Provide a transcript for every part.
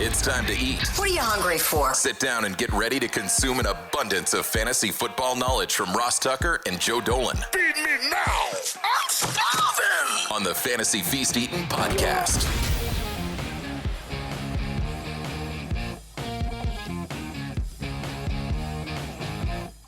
It's time to eat. What are you hungry for? Sit down and get ready to consume an abundance of fantasy football knowledge from Ross Tucker and Joe Dolan. Feed me now. I'm starving. On the Fantasy Feast Eatin' podcast.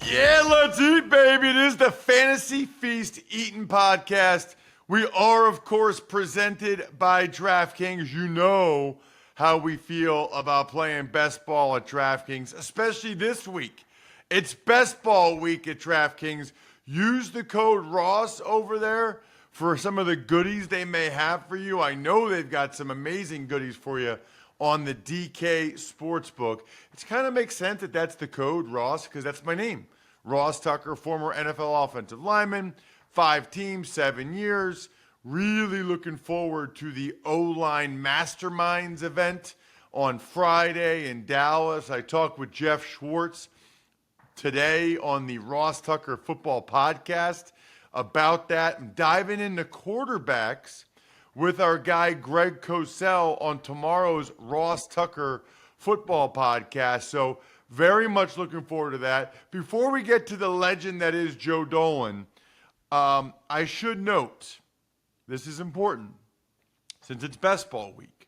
Yeah, let's eat, baby. It is the Fantasy Feast Eatin' podcast. We are, of course, presented by DraftKings. You know how we feel about playing best ball at DraftKings, especially this week. It's best ball week at DraftKings. Use the code Ross over there for some of the goodies they may have for you. I know they've got some amazing goodies for you on the DK Sportsbook. It kind of makes sense that that's the code Ross because that's my name. Ross Tucker, former NFL offensive lineman, 5 teams, 7 years. Really looking forward to the O-Line Masterminds event on Friday in Dallas. I talked with Jeff Schwartz today on the Ross Tucker Football Podcast about that. I'm diving into quarterbacks with our guy Greg Cosell on tomorrow's Ross Tucker Football Podcast. So very much looking forward to that. Before we get to the legend that is Joe Dolan, I should note, this is important, since it's best ball week.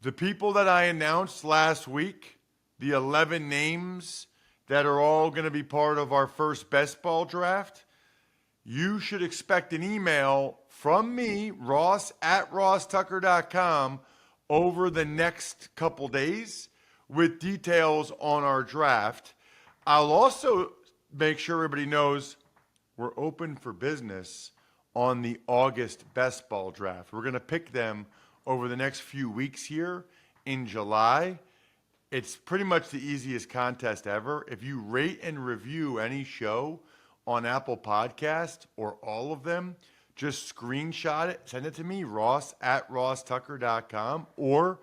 The people that I announced last week, the 11 names that are all going to be part of our first best ball draft, you should expect an email from me, Ross at rosstucker.com, over the next couple days with details on our draft. I'll also make sure everybody knows we're open for business on the August best ball draft. We're going to pick them over the next few weeks here in July. It's pretty much the easiest contest ever. If you rate and review any show on Apple Podcast or all of them, just screenshot it, send it to me, Ross at rosstucker.com, or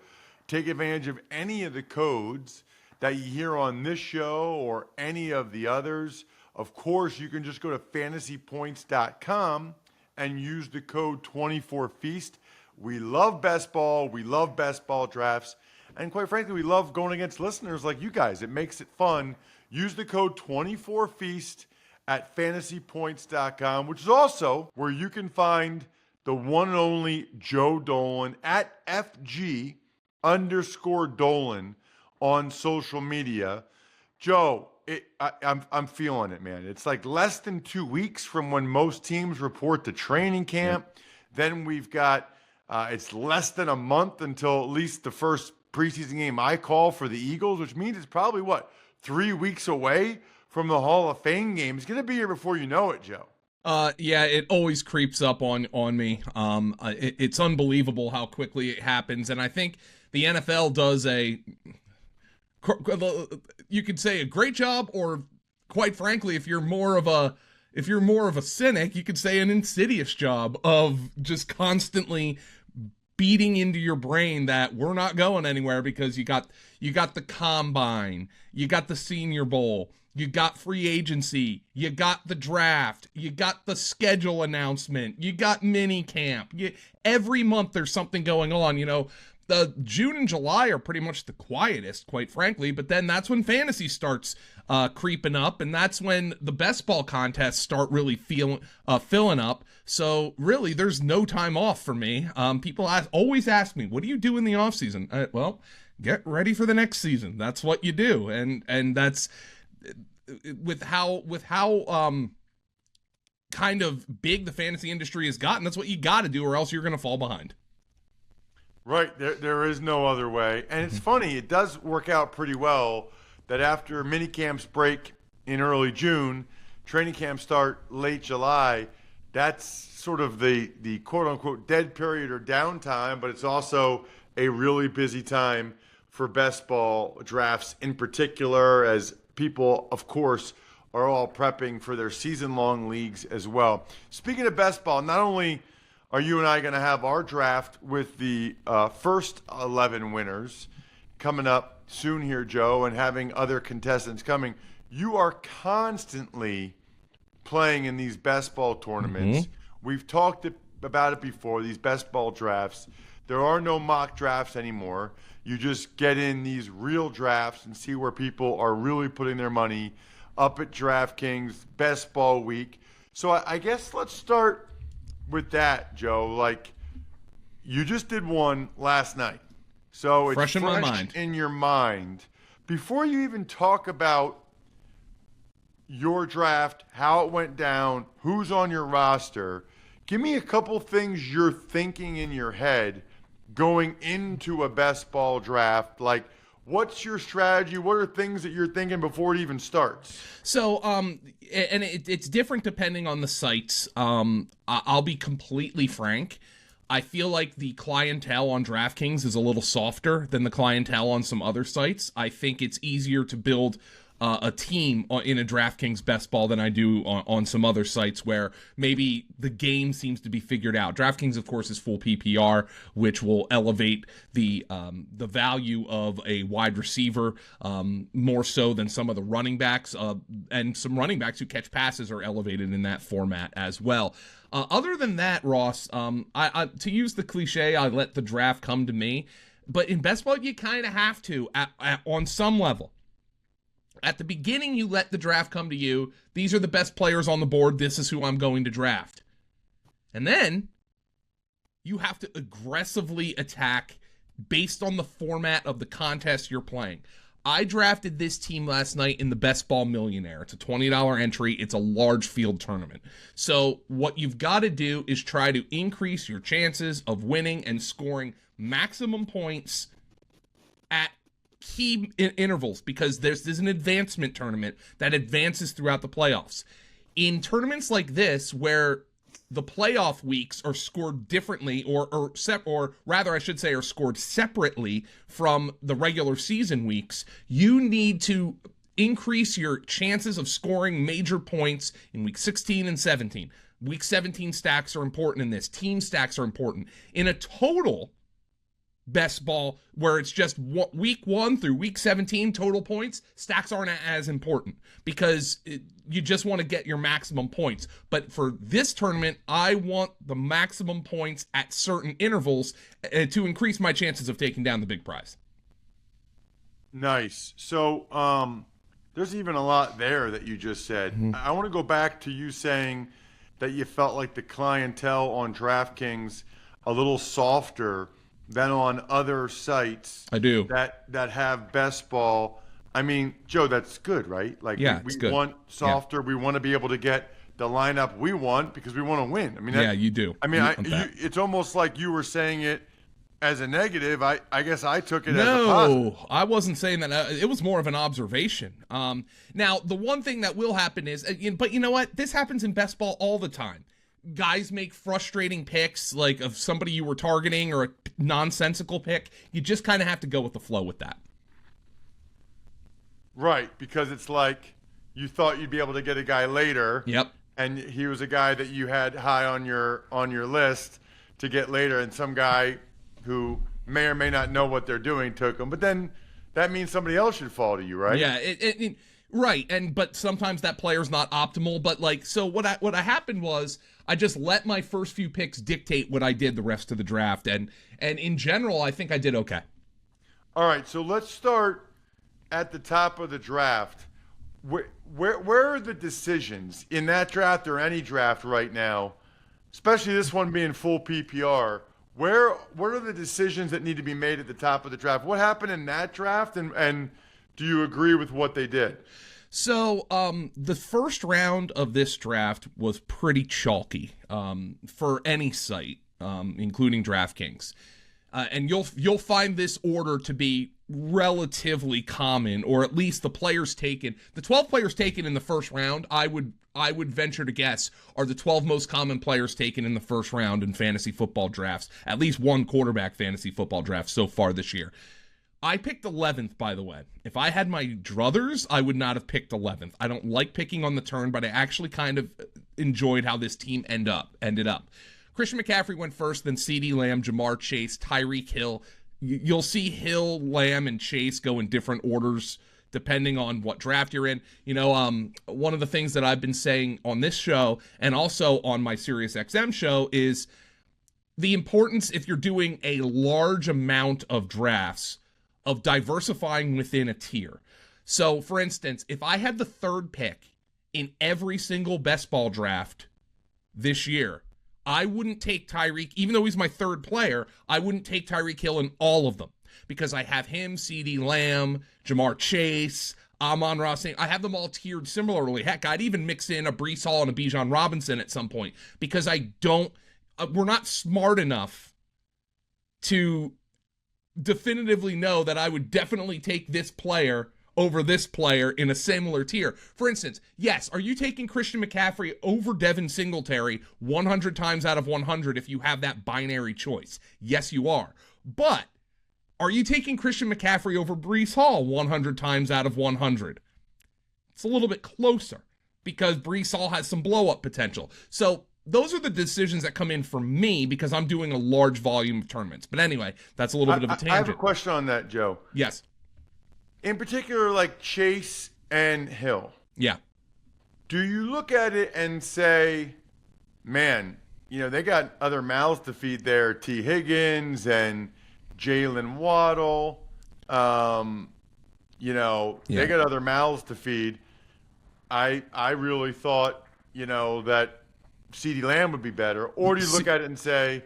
take advantage of any of the codes that you hear on this show or any of the others. Of course, you can just go to fantasypoints.com and use the code 24feast. We love best ball. We love best ball drafts. And quite frankly, we love going against listeners like you guys. It makes it fun. Use the code 24feast at fantasypoints.com, which is also where you can find the one and only Joe Dolan at FG_Dolan on social media. Joe, I'm feeling it, man. It's like less than 2 weeks from when most teams report to training camp. Yep. Then we've got, it's less than a month until at least the first preseason game I call for the Eagles, which means it's probably, 3 weeks away from the Hall of Fame game. It's going to be here before you know it, Joe. Yeah, it always creeps up on me. It's unbelievable how quickly it happens. And I think the NFL does you could say a great job, or quite frankly, if you're more of a cynic, you could say an insidious job of just constantly beating into your brain that we're not going anywhere because you got the combine, you got the Senior Bowl, you got free agency, you got the draft, you got the schedule announcement, you got mini camp. Every month there's something going on, The June and July are pretty much the quietest, quite frankly, but then that's when fantasy starts creeping up, and that's when the best ball contests start really filling up. So really, there's no time off for me. People always ask me, what do you do in the off season? Well, get ready for the next season. That's what you do, and that's with how kind of big the fantasy industry has gotten. That's what you got to do, or else you're going to fall behind. Right, there is no other way. And it's funny, it does work out pretty well that after mini camps break in early June, training camps start late July. That's sort of the quote-unquote dead period or downtime, but it's also a really busy time for best ball drafts in particular, as people, of course, are all prepping for their season-long leagues as well. Speaking of best ball, not only are you and I going to have our draft with the first 11 winners coming up soon here, Joe, and having other contestants coming, you are constantly playing in these best ball tournaments. Mm-hmm. We've talked about it before, these best ball drafts. There are no mock drafts anymore. You just get in these real drafts and see where people are really putting their money up at DraftKings Best Ball Week. So I guess let's start with that, Joe. Like, you just did one last night. So it's fresh in my mind. In your mind. Before you even talk about your draft, how it went down, who's on your roster, give me a couple things you're thinking in your head going into a best ball draft. Like, what's your strategy? What are things that you're thinking before it even starts? So, and it's different depending on the sites. I'll be completely frank. I feel like the clientele on DraftKings is a little softer than the clientele on some other sites. I think it's easier to build a team in a DraftKings best ball than I do on some other sites where maybe the game seems to be figured out. DraftKings, of course, is full PPR, which will elevate the value of a wide receiver more so than some of the running backs, and some running backs who catch passes are elevated in that format as well. Other than that, Ross, I to use the cliche, I let the draft come to me. But in best ball, you kind of have to on some level. At the beginning, you let the draft come to you. These are the best players on the board. This is who I'm going to draft. And then you have to aggressively attack based on the format of the contest you're playing. I drafted this team last night in the Best Ball Millionaire. It's a $20 entry. It's a large field tournament. So what you've got to do is try to increase your chances of winning and scoring maximum points at key intervals, because there's an advancement tournament that advances throughout the playoffs. In tournaments like this, where the playoff weeks are scored differently, or rather I should say are scored separately from the regular season weeks, you need to increase your chances of scoring major points in week 16 and 17. Week 17 stacks are important in this. Team stacks are important. In a total best ball where it's just week 1 through week 17 total points, stacks aren't as important because you just want to get your maximum points. But for this tournament, I want the maximum points at certain intervals to increase my chances of taking down the big prize. Nice. So there's even a lot there that you just said. Mm-hmm. I want to go back to you saying that you felt like the clientele on DraftKings a little softer than on other sites. I do. That have best ball. I mean, Joe, that's good, right? Like, yeah, we want softer. Yeah. We want to be able to get the lineup we want because we want to win. I mean, yeah, you do. I mean, it's almost like you were saying it as a negative. I guess I took it as a positive. No, I wasn't saying that. It was more of an observation. Now, the one thing that will happen is, but you know what? This happens in best ball all the time. Guys make frustrating picks, like of somebody you were targeting or a nonsensical pick. You just kind of have to go with the flow with that. Right, because it's like you thought you'd be able to get a guy later. Yep. And he was a guy that you had high on your list to get later, and some guy who may or may not know what they're doing took him. But then that means somebody else should fall to you, right? Yeah, right. But sometimes that player's not optimal. But like, so what happened was I just let my first few picks dictate what I did the rest of the draft, and in general, I think I did okay. All right, so let's start at the top of the draft. Where are the decisions in that draft or any draft right now, especially this one being full PPR? What are the decisions that need to be made at the top of the draft? What happened in that draft, and do you agree with what they did? So the first round of this draft was pretty chalky for any site, including DraftKings. And you'll find this order to be relatively common, or at least the 12 players taken in the first round, I would venture to guess are the 12 most common players taken in the first round in fantasy football drafts, at least one quarterback fantasy football draft so far this year. I picked 11th, by the way. If I had my druthers, I would not have picked 11th. I don't like picking on the turn, but I actually kind of enjoyed how this team ended up. Christian McCaffrey went first, then CeeDee Lamb, Jamar Chase, Tyreek Hill. You'll see Hill, Lamb, and Chase go in different orders depending on what draft you're in. One of the things that I've been saying on this show and also on my SiriusXM show is the importance, if you're doing a large amount of drafts, of diversifying within a tier. So, for instance, if I had the third pick in every single best ball draft this year, I wouldn't take Tyreek, even though he's my third player, I wouldn't take Tyreek Hill in all of them because I have him, CeeDee Lamb, Jamar Chase, Amon-Ra St. I have them all tiered similarly. Heck, I'd even mix in a Breece Hall and a Bijan Robinson at some point because we're not smart enough to definitively know that I would definitely take this player over this player in a similar tier. For instance, yes, are you taking Christian McCaffrey over Devin Singletary 100 times out of 100 if you have that binary choice? Yes, you are. But are you taking Christian McCaffrey over Breece Hall 100 times out of 100? It's a little bit closer because Breece Hall has some blow-up potential. So those are the decisions that come in for me because I'm doing a large volume of tournaments. But anyway, that's a little bit of a tangent. I have a question on that, Joe. Yes. In particular, like Chase and Hill. Yeah. Do you look at it and say, man, they got other mouths to feed there, T. Higgins and Jalen Waddle. They got other mouths to feed. I really thought, that CeeDee Lamb would be better. Or do you look at it and say,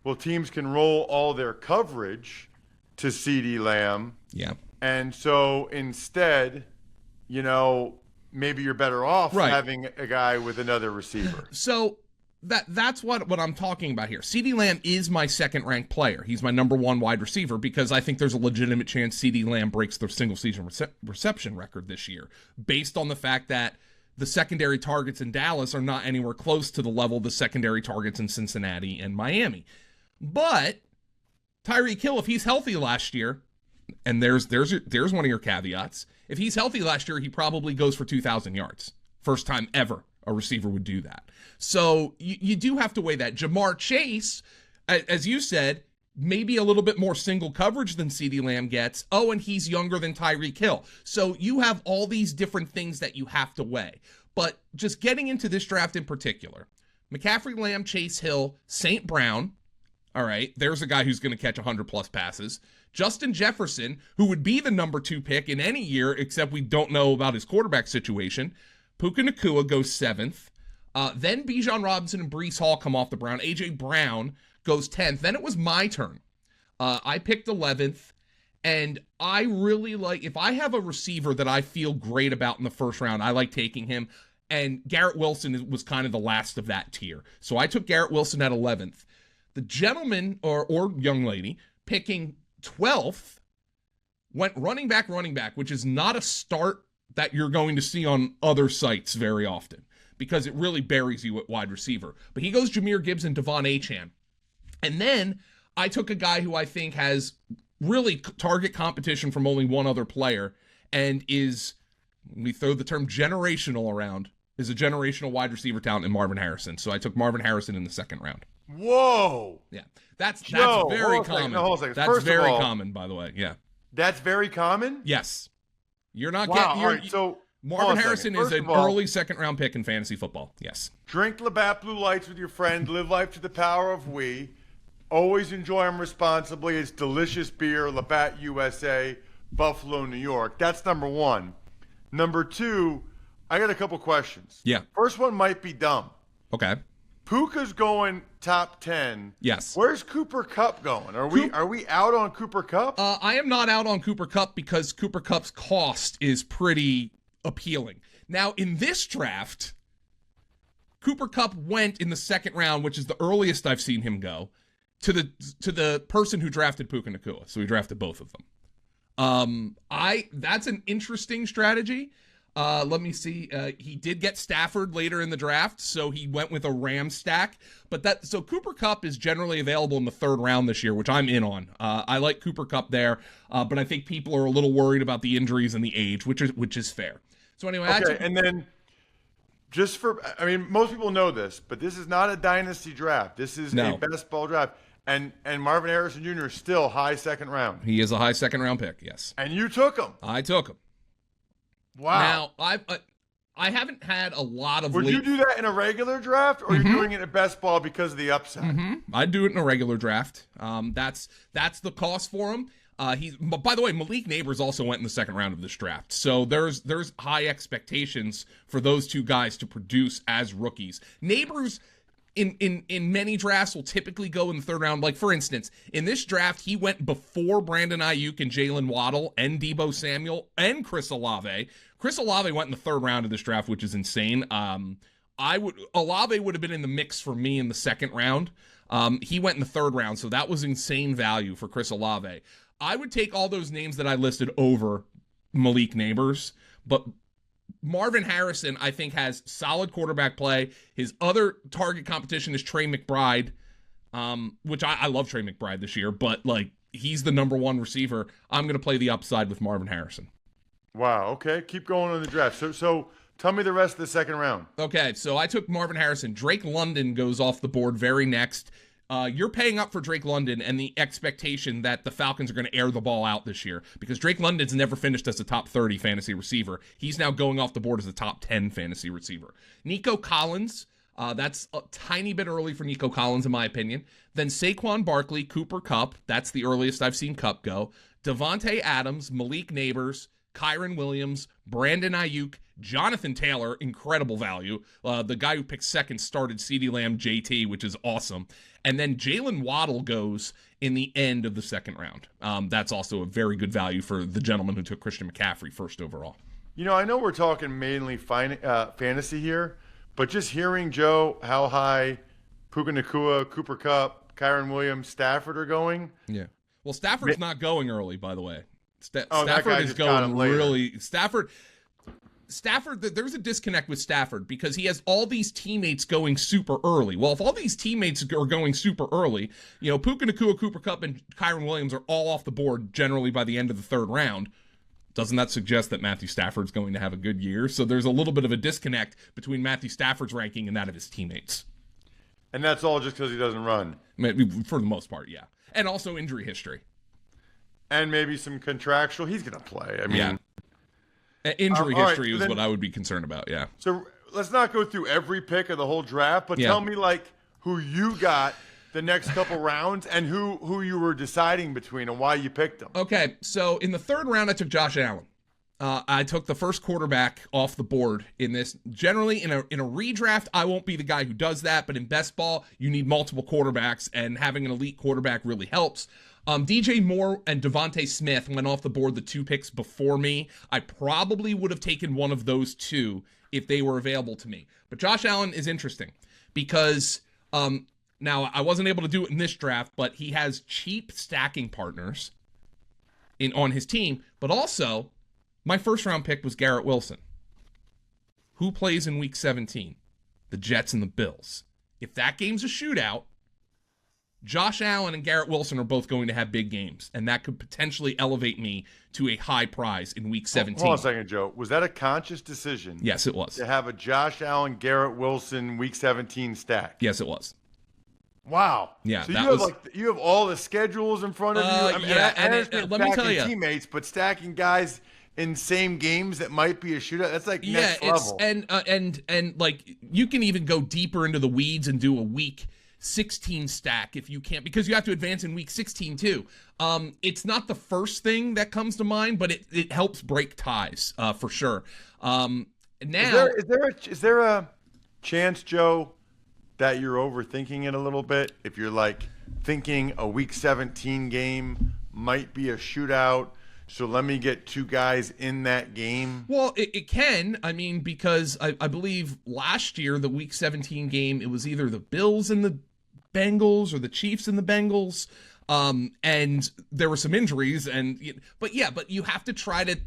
well, teams can roll all their coverage to CeeDee Lamb. Yeah. And so instead, maybe you're better off having a guy with another receiver. So that's what I'm talking about here. CeeDee Lamb is my second-ranked player. He's my number one wide receiver because I think there's a legitimate chance CeeDee Lamb breaks the single-season reception record this year based on the fact that the secondary targets in Dallas are not anywhere close to the level of the secondary targets in Cincinnati and Miami. But Tyreek Hill, if he's healthy last year, and there's one of your caveats, if he's healthy last year, he probably goes for 2,000 yards. First time ever a receiver would do that. So you do have to weigh that. Jamar Chase, as you said, maybe a little bit more single coverage than CeeDee Lamb gets. Oh, and he's younger than Tyreek Hill. So you have all these different things that you have to weigh. But just getting into this draft in particular, McCaffrey, Lamb, Chase, Hill, St. Brown. All right, there's a guy who's going to catch 100-plus passes. Justin Jefferson, who would be the number 2 pick in any year, except we don't know about his quarterback situation. Puka Nacua goes 7th. Then Bijan Robinson and Breece Hall come off the Brown. A.J. Brown goes 10th. Then it was my turn. I picked 11th, and I really like, if I have a receiver that I feel great about in the first round, I like taking him, and Garrett Wilson was kind of the last of that tier. So I took Garrett Wilson at 11th. The gentleman, or young lady, picking 12th, went running back, which is not a start that you're going to see on other sites very often because it really buries you at wide receiver. But he goes Jahmyr Gibbs and Devon Achane. And then I took a guy who I think has really target competition from only one other player and is, we throw the term generational around, is a generational wide receiver talent in Marvin Harrison. So I took Marvin Harrison in the second round. Whoa. Yeah. That's Joe, very common. That's First very of all, common, by the way. Yeah. That's very common? Yes. You're not Wow. getting... All right, so Marvin Harrison is an early second-round pick in fantasy football. Yes. Drink Labatt Blue Lights with your friend. Live life to the power of we. Always enjoy them responsibly. It's delicious beer. Labatt USA, Buffalo, New York. That's number one. Number two, I got a couple questions. Yeah. First one might be dumb. Okay. Puka's going top 10. Yes. Where's Cooper Kupp going? Are we out on Cooper Kupp? I am not out on Cooper Kupp because Cooper Kupp's cost is pretty appealing. Now, in this draft, Cooper Kupp went in the second round, which is the earliest I've seen him go, to the person who drafted Puka Nacua. So he drafted both of them. That's an interesting strategy. Let me see. He did get Stafford later in the draft, so he went with a Ram stack. So Cooper Kupp is generally available in the third round this year, which I'm in on. I like Cooper Kupp there, but I think people are a little worried about the injuries and the age, which is fair. So anyway, and then most people know this, but this is not a dynasty draft. This is a best ball draft. And Marvin Harrison Jr. is still high second round. He is a high second round pick, yes. And you took him. I took him. Wow. Now, I haven't had a lot of. Would you do that in a regular draft, or are you doing it in best ball because of the upside? I'd do it in a regular draft. That's the cost for him. But by the way, Malik Neighbors also went in the second round of this draft, so there's high expectations for those two guys to produce as rookies. Neighbors in many drafts will typically go in the third round. Like, for instance, in this draft, he went before Brandon Ayuk and Jalen Waddle and Deebo Samuel and Chris Olave. Chris Olave went in the third round of this draft, which is insane. Olave would have been in the mix for me in the second round. He went in the third round, so that was insane value for Chris Olave. I would take all those names that I listed over Malik Neighbors, but Marvin Harrison, I think, has solid quarterback play. His other target competition is Trey McBride, which I love Trey McBride this year, but like, he's the number one receiver. I'm going to play the upside with Marvin Harrison. Wow. Okay. Keep going on the draft. So tell me the rest of the second round. Okay. So I took Marvin Harrison. Drake London goes off the board very next. You're paying up for Drake London and the expectation that the Falcons are going to air the ball out this year, because Drake London's never finished as a top 30 fantasy receiver. He's now going off the board as a top 10 fantasy receiver. Nico Collins, that's a tiny bit early for Nico Collins, in my opinion. Then Saquon Barkley, Cooper Kupp, that's the earliest I've seen Kupp go. Devontae Adams, Malik Neighbors, Kyron Williams, Brandon Ayuk, Jonathan Taylor, incredible value. The guy who picked second started CeeDee Lamb JT, which is awesome. And then Jalen Waddle goes in the end of the second round. That's also a very good value for the gentleman who took Christian McCaffrey first overall. You know, I know we're talking mainly fantasy here, but just hearing, Joe, how high Puka Nacua, Cooper Kupp, Kyron Williams, Stafford are going. Yeah. Well, Stafford's not going early, by the way. Stafford is going really. Stafford, there's a disconnect with Stafford because he has all these teammates going super early. Well, if all these teammates are going super early, you know, Puka Nacua, Cooper Kupp, and Kyron Williams are all off the board generally by the end of the third round. Doesn't that suggest that Matthew Stafford's going to have a good year? So there's a little bit of a disconnect between Matthew Stafford's ranking and that of his teammates. And that's all just because he doesn't run. For the most part, yeah. And also injury history. And maybe some contractual. He's going to play. I mean, yeah. Injury history right, is what I would be concerned about, yeah. So let's not go through every pick of the whole draft, but tell me, like, who you got the next couple rounds and who you were deciding between and why you picked them. Okay, so in the third round, I took Josh Allen. I took the first quarterback off the board in this. Generally, in a redraft, I won't be the guy who does that, but in best ball, you need multiple quarterbacks, and having an elite quarterback really helps. DJ Moore and Devontae Smith went off the board the two picks before me. I probably would have taken one of those two if they were available to me. But Josh Allen is interesting because now I wasn't able to do it in this draft, but he has cheap stacking partners on his team. But also, my first round pick was Garrett Wilson. Who plays in week 17? The Jets and the Bills. If that game's a shootout, Josh Allen and Garrett Wilson are both going to have big games, and that could potentially elevate me to a high prize in week 17. Hold on a second, Joe. Was that a conscious decision? Yes, it was. To have a Josh Allen, Garrett Wilson week 17 stack? Yes, it was. Wow. Yeah, so you have all the schedules in front of you. I mean, let me tell you, teammates, but stacking guys in same games that might be a shootout. That's like next level. And like, you can even go deeper into the weeds and do a week 16 stack if you can't, because you have to advance in week 16 too. It's not the first thing that comes to mind, but it helps break ties for sure. Now, is there a chance, Joe, that you're overthinking it a little bit? If you're like thinking a week 17 game might be a shootout, so let me get two guys in that game. Well, it can. I mean, because I believe last year, the week 17 game, it was either the Bills and the Bengals or the Chiefs and the Bengals. And there were some injuries. But you have to try to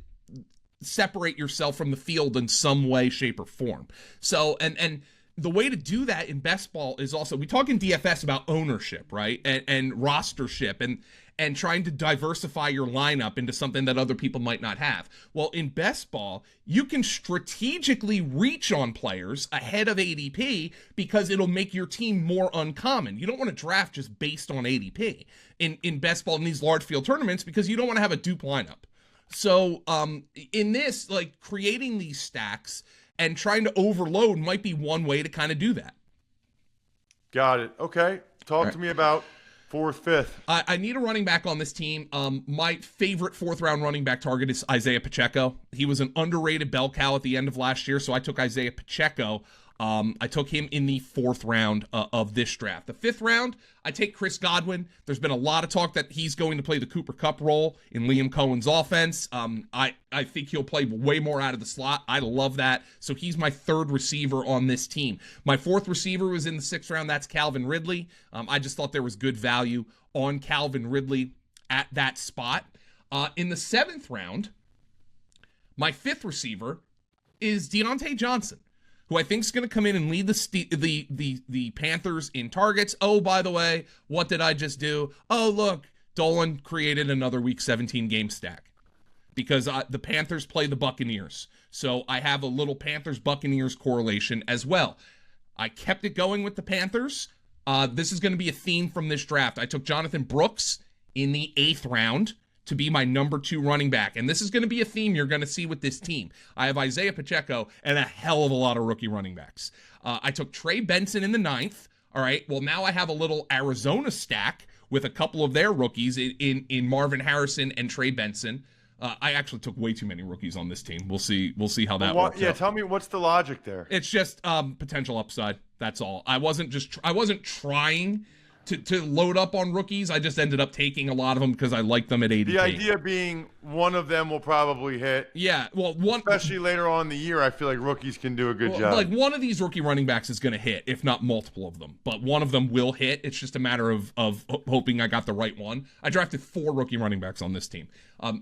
separate yourself from the field in some way, shape, or form. So, and the way to do that in best ball is also, we talk in DFS about ownership, right? And rostership and trying to diversify your lineup into something that other people might not have. Well, in best ball, you can strategically reach on players ahead of ADP because it'll make your team more uncommon. You don't want to draft just based on ADP in best ball in these large field tournaments because you don't want to have a dupe lineup. So in this, like, creating these stacks and trying to overload might be one way to kind of do that. Got it. Okay. Talk to me about fourth, fifth. I need a running back on this team. My favorite fourth-round running back target is Isaiah Pacheco. He was an underrated bell cow at the end of last year, so I took Isaiah Pacheco. I took him in the fourth round of this draft. The fifth round, I take Chris Godwin. There's been a lot of talk that he's going to play the Cooper Kupp role in Liam Cohen's offense. I think he'll play way more out of the slot. I love that. So he's my third receiver on this team. My fourth receiver was in the sixth round. That's Calvin Ridley. I just thought there was good value on Calvin Ridley at that spot. In the seventh round, my fifth receiver is Deontay Johnson, who I think is going to come in and lead the Panthers in targets. Oh, by the way, what did I just do? Oh, look, Dolan created another Week 17 game stack because the Panthers play the Buccaneers. So I have a little Panthers-Buccaneers correlation as well. I kept it going with the Panthers. This is going to be a theme from this draft. I took Jonathan Brooks in the eighth round to be my number 2 running back. And this is going to be a theme you're going to see with this team. I have Isaiah Pacheco and a hell of a lot of rookie running backs. I took Trey Benson in the ninth. All right, well, now I have a little Arizona stack with a couple of their rookies in Marvin Harrison and Trey Benson. I actually took way too many rookies on this team. We'll see how that works. Yeah, tell me what's the logic there. It's just potential upside. That's all. I wasn't trying to load up on rookies. I just ended up taking a lot of them because I like them at ADP. The idea being one of them will probably hit. Yeah, well, especially later on in the year, I feel like rookies can do a good job. Like one of these rookie running backs is going to hit, if not multiple of them. But one of them will hit. It's just a matter of hoping I got the right one. I drafted 4 rookie running backs on this team.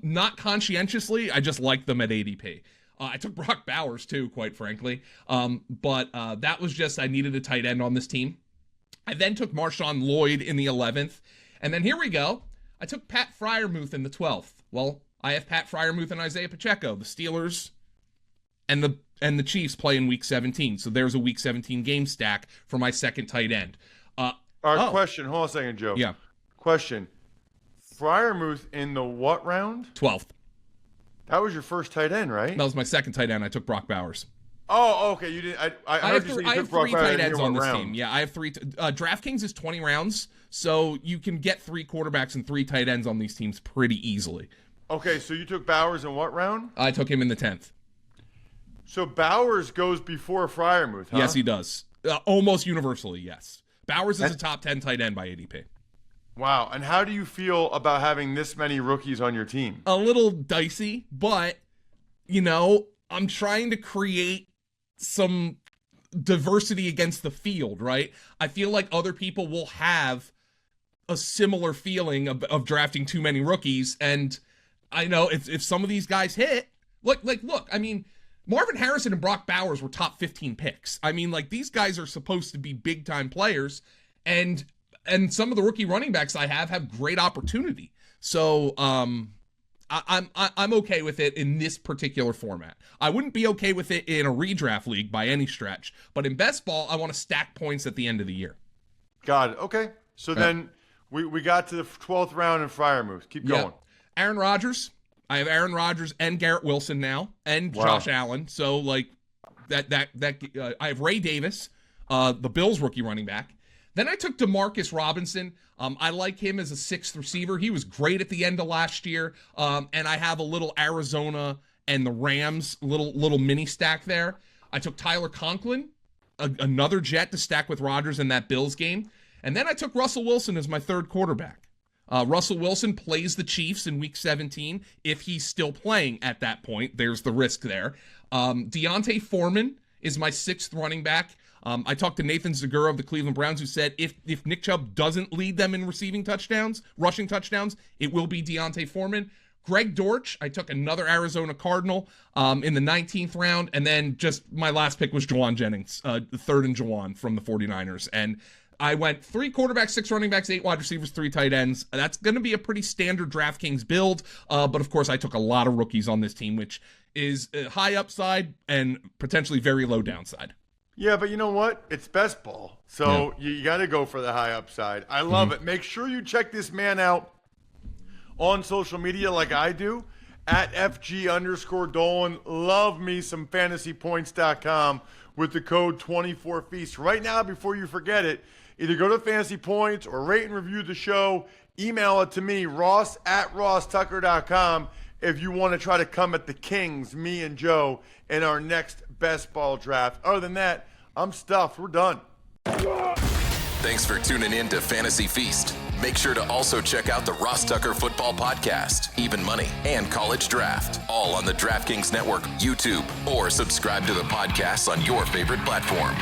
Not conscientiously, I just like them at ADP. I took Brock Bowers too, quite frankly. But that was just I needed a tight end on this team. I then took Marshawn Lloyd in the 11th. And then here we go. I took Pat Freiermuth in the 12th. Well, I have Pat Freiermuth and Isaiah Pacheco. The Steelers and the Chiefs play in Week 17. So there's a Week 17 game stack for my second tight end. Question. Hold on a second, Joe. Yeah. Question. Freiermuth in the what round? 12th. That was your first tight end, right? That was my second tight end. I took Brock Bowers. Oh, okay. You didn't. I heard you say you took Brock Bowers. I have 3 tight ends on this round. team. Yeah, I have 3. DraftKings is 20 rounds, so you can get 3 quarterbacks and 3 tight ends on these teams pretty easily. Okay, so you took Bowers in what round? I took him in the 10th. So Bowers goes before Freiermuth, huh? Yes, he does. Almost universally, yes. Bowers is a top 10 tight end by ADP. Wow. And how do you feel about having this many rookies on your team? A little dicey, but, I'm trying to create some diversity against the field, right? I feel like other people will have a similar feeling of drafting too many rookies, and I know if some of these guys hit, look, I mean, Marvin Harrison and Brock Bowers were top 15 picks. I mean, like, these guys are supposed to be big-time players, and some of the rookie running backs I have great opportunity. So, I'm okay with it in this particular format. I wouldn't be okay with it in a redraft league by any stretch, but in best ball, I want to stack points at the end of the year. Got it. Okay. So then we got to the 12th round in Freiermuth. Keep going. Aaron Rodgers. I have Aaron Rodgers and Garrett Wilson now, and Josh Allen. So like that I have Ray Davis, the Bills rookie running back. Then I took Demarcus Robinson. I like him as a 6th receiver. He was great at the end of last year. And I have a little Arizona and the Rams little mini stack there. I took Tyler Conklin, another Jet to stack with Rodgers in that Bills game. And then I took Russell Wilson as my 3rd quarterback. Russell Wilson plays the Chiefs in Week 17. If he's still playing at that point, there's the risk there. Deontay Foreman is my 6th running back. I talked to Nathan Zagura of the Cleveland Browns, who said if Nick Chubb doesn't lead them in rushing touchdowns, it will be Deontay Foreman. Greg Dortch, I took another Arizona Cardinal in the 19th round, and then just my last pick was Jawan Jennings, the 3rd and Jawan from the 49ers. And I went 3 quarterbacks, 6 running backs, 8 wide receivers, 3 tight ends. That's going to be a pretty standard DraftKings build, but of course I took a lot of rookies on this team, which is high upside and potentially very low downside. Yeah, but you know what? It's best ball. So you got to go for the high upside. I love it. Make sure you check this man out on social media like I do. at FG_Dolan. Love me some fantasypoints.com with the code 24Feast. Right now, before you forget it, either go to Fantasy Points or rate and review the show. Email it to me, ross@rosstucker.com, if you want to try to come at the Kings, me and Joe, in our next best ball draft. Other than that, I'm stuffed. We're done. Thanks for tuning in to Fantasy Feast. Make sure to also check out the Ross Tucker Football Podcast, Even Money, and College Draft, all on the DraftKings Network, YouTube, or subscribe to the podcasts on your favorite platform.